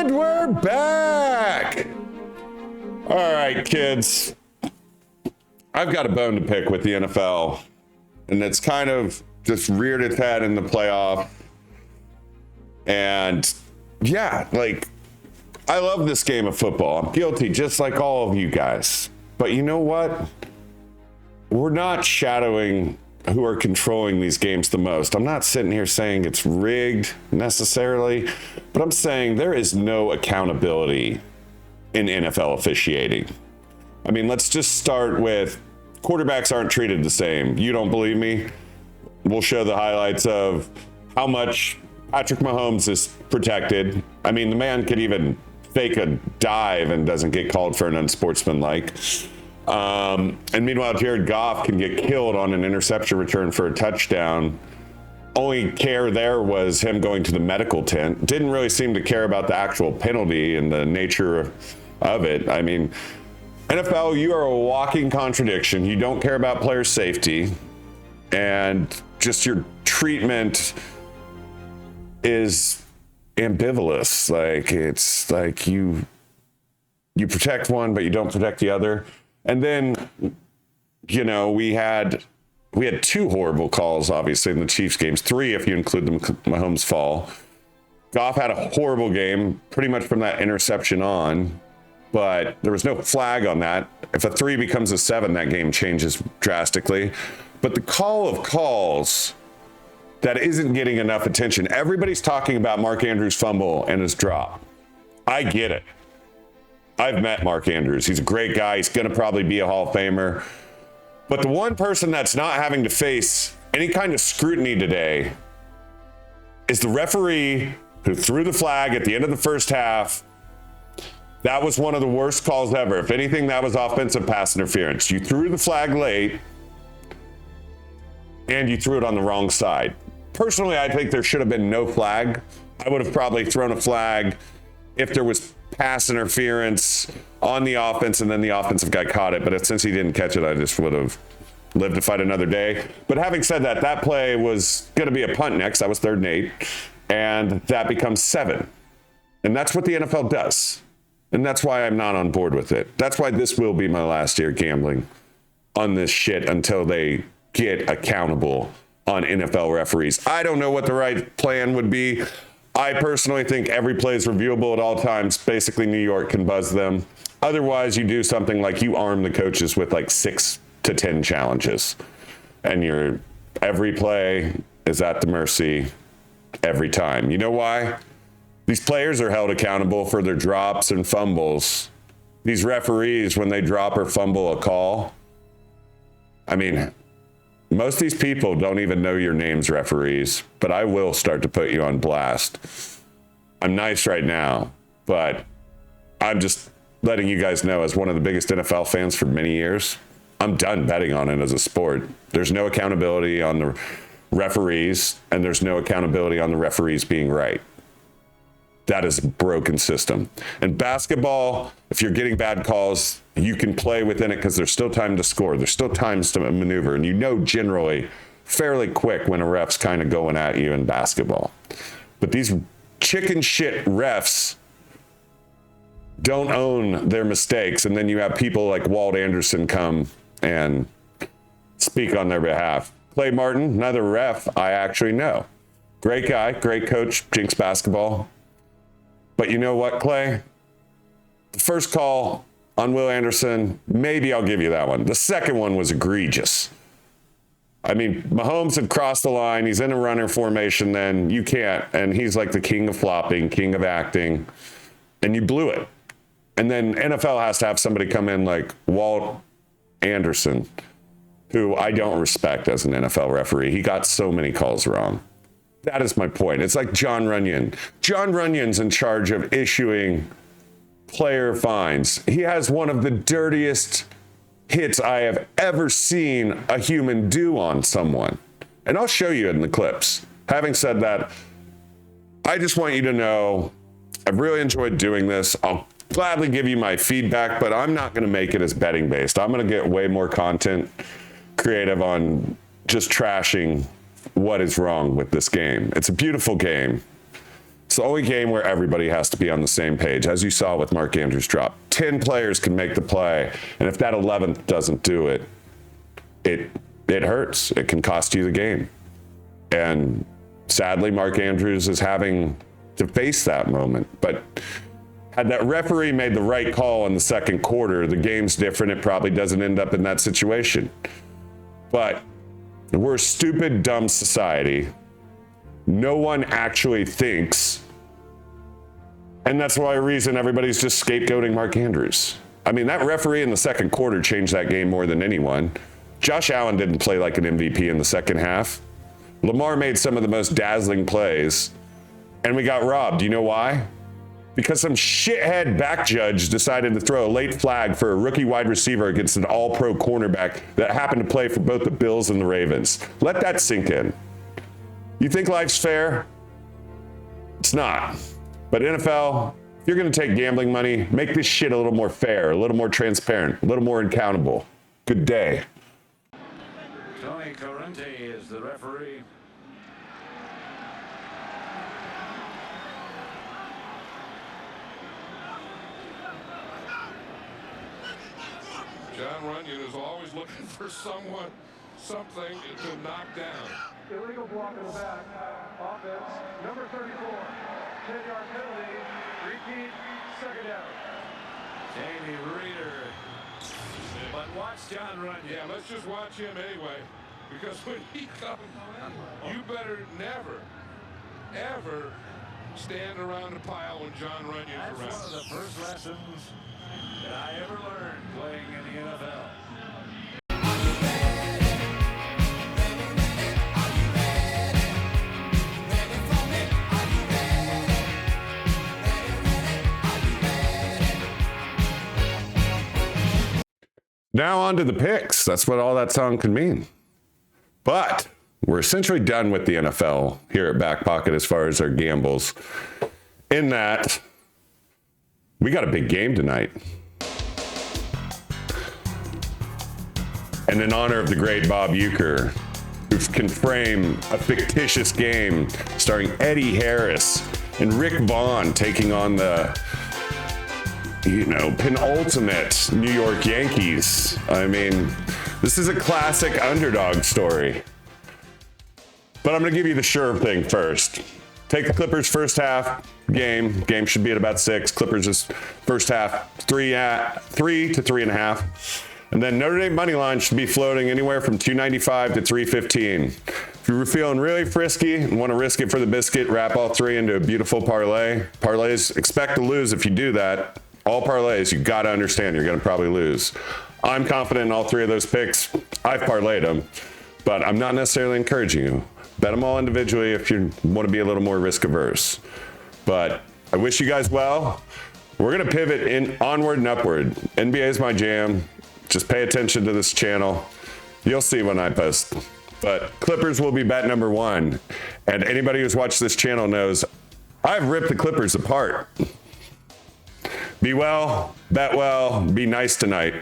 And we're back. All right, kids. I've got a bone to pick with the NFL, and it's kind of just reared its head in the playoff. And yeah, like, I love this game of football. I'm guilty, just like all of you guys. But you know what? We're not shadowing who are controlling these games the most. I'm not sitting here saying it's rigged necessarily, but I'm saying there is no accountability in NFL officiating. I mean, let's just start with quarterbacks aren't treated the same. You don't believe me? We'll show the highlights of how much Patrick Mahomes is protected. I mean, the man could even fake a dive and doesn't get called for an unsportsmanlike. And meanwhile, Jared Goff can get killed on an interception return for a touchdown. Only care there was him going to the medical tent. Didn't really seem to care about the actual penalty and the nature of it. I mean, NFL, you are a walking contradiction. You don't care about player safety, and just your treatment is ambivalent. Like, it's like you protect one, but you don't protect the other. And then, you know, we had two horrible calls, obviously, in the Chiefs games. 3 if you include the Mahomes fall. Goff had a horrible game pretty much from that interception on, but there was no flag on that. If a 3 becomes a 7, that game changes drastically. But the call of calls that isn't getting enough attention. Everybody's talking about Mark Andrews' fumble and his drop. I get it. I've met Mark Andrews. He's a great guy. He's going to probably be a Hall of Famer. But the one person that's not having to face any kind of scrutiny today is the referee who threw the flag at the end of the first half. That was one of the worst calls ever. If anything, that was offensive pass interference. You threw the flag late, and you threw it on the wrong side. Personally, I think there should have been no flag. I would have probably thrown a flag if there was pass interference on the offense and then the offensive guy caught it. But since he didn't catch it, I just would have lived to fight another day. But having said that, that play was going to be a punt next. That was 3rd and 8. And that becomes 7. And that's what the NFL does. And that's why I'm not on board with it. That's why this will be my last year gambling on this shit until they get accountable on NFL referees. I don't know what the right plan would be. I personally think every play is reviewable at all times. Basically, New York can buzz them. Otherwise, you do something like you arm the coaches with like 6 to 10 challenges. And every play is at the mercy every time. You know why? These players are held accountable for their drops and fumbles. These referees, when they drop or fumble a call, I mean, most of these people don't even know your names, referees, but I will start to put you on blast. I'm nice right now, but I'm just letting you guys know, as one of the biggest NFL fans for many years, I'm done betting on it as a sport. There's no accountability on the referees, and there's no accountability on the referees being right. That is a broken system. And basketball, if you're getting bad calls, you can play within it because there's still time to score. There's still times to maneuver. And you know generally fairly quick when a ref's kind of going at you in basketball. But these chicken shit refs don't own their mistakes. And then you have people like Walt Anderson come and speak on their behalf. Clay Martin, another ref I actually know. Great guy, great coach, Jinx basketball. But you know what, Clay? The first call on Will Anderson, maybe I'll give you that one. The second one was egregious. I mean, Mahomes had crossed the line. He's in a runner formation then. You can't. And he's like the king of flopping, king of acting. And you blew it. And then NFL has to have somebody come in like Walt Anderson, who I don't respect as an NFL referee. He got so many calls wrong. That is my point. It's like John Runyon. John Runyon's in charge of issuing player fines. He has one of the dirtiest hits I have ever seen a human do on someone. And I'll show you in the clips. Having said that, I just want you to know I've really enjoyed doing this. I'll gladly give you my feedback, but I'm not going to make it as betting based. I'm going to get way more content creative on just trashing what is wrong with this game. It's a beautiful game. It's the only game where everybody has to be on the same page. As you saw with Mark Andrews' drop, 10 players can make the play, and if that 11th doesn't do it, it hurts. It can cost you the game. And sadly, Mark Andrews is having to face that moment. But had that referee made the right call in the second quarter, the game's different. It probably doesn't end up in that situation. But we're a stupid, dumb society. No one actually thinks. And that's why reason everybody's just scapegoating Mark Andrews. I mean, that referee in the second quarter changed that game more than anyone. Josh Allen didn't play like an MVP in the second half. Lamar made some of the most dazzling plays, and we got robbed. You know why? Because some shithead back judge decided to throw a late flag for a rookie wide receiver against an all-pro cornerback that happened to play for both the Bills and the Ravens. Let that sink in. You think life's fair? It's not. But NFL, if you're going to take gambling money, make this shit a little more fair, a little more transparent, a little more accountable. Good day. Tony Corrente is the referee. John Runyon is always looking for something to knock down. Illegal block in the back. Offense, number 34. 10-yard penalty. Repeat, second down. Davey Reeder. But watch John Runyon. Yeah, let's just watch him anyway. Because when he comes, you better never, ever stand around the pile when John Runyon's around. That's one of the first lessons that I ever learned playing in the NFL. Now on to the picks. That's what all that song could mean. But we're essentially done with the NFL here at Back Pocket as far as our gambles. In that, we got a big game tonight. And in honor of the great Bob Uecker, who can frame a fictitious game starring Eddie Harris and Rick Vaughn taking on the penultimate New York Yankees. I mean, this is a classic underdog story. But I'm going to give you the sure thing first. Take the Clippers first half game. Game should be at about 6. Clippers is first half 3 to 3.5. And then Notre Dame money line should be floating anywhere from 295 to 315. If you're feeling really frisky and want to risk it for the biscuit, wrap all 3 into a beautiful parlay. Parlays expect to lose if you do that. All parlays, you got to understand you're going to probably lose. I'm confident in all 3 of those picks. I've parlayed them, but I'm not necessarily encouraging you. Bet them all individually if you want to be a little more risk averse. But I wish you guys well. We're going to pivot in onward and upward. NBA is my jam. Just pay attention to this channel. You'll see when I post. But Clippers will be bet number 1. And anybody who's watched this channel knows I've ripped the Clippers apart. Be well, bet well, be nice tonight.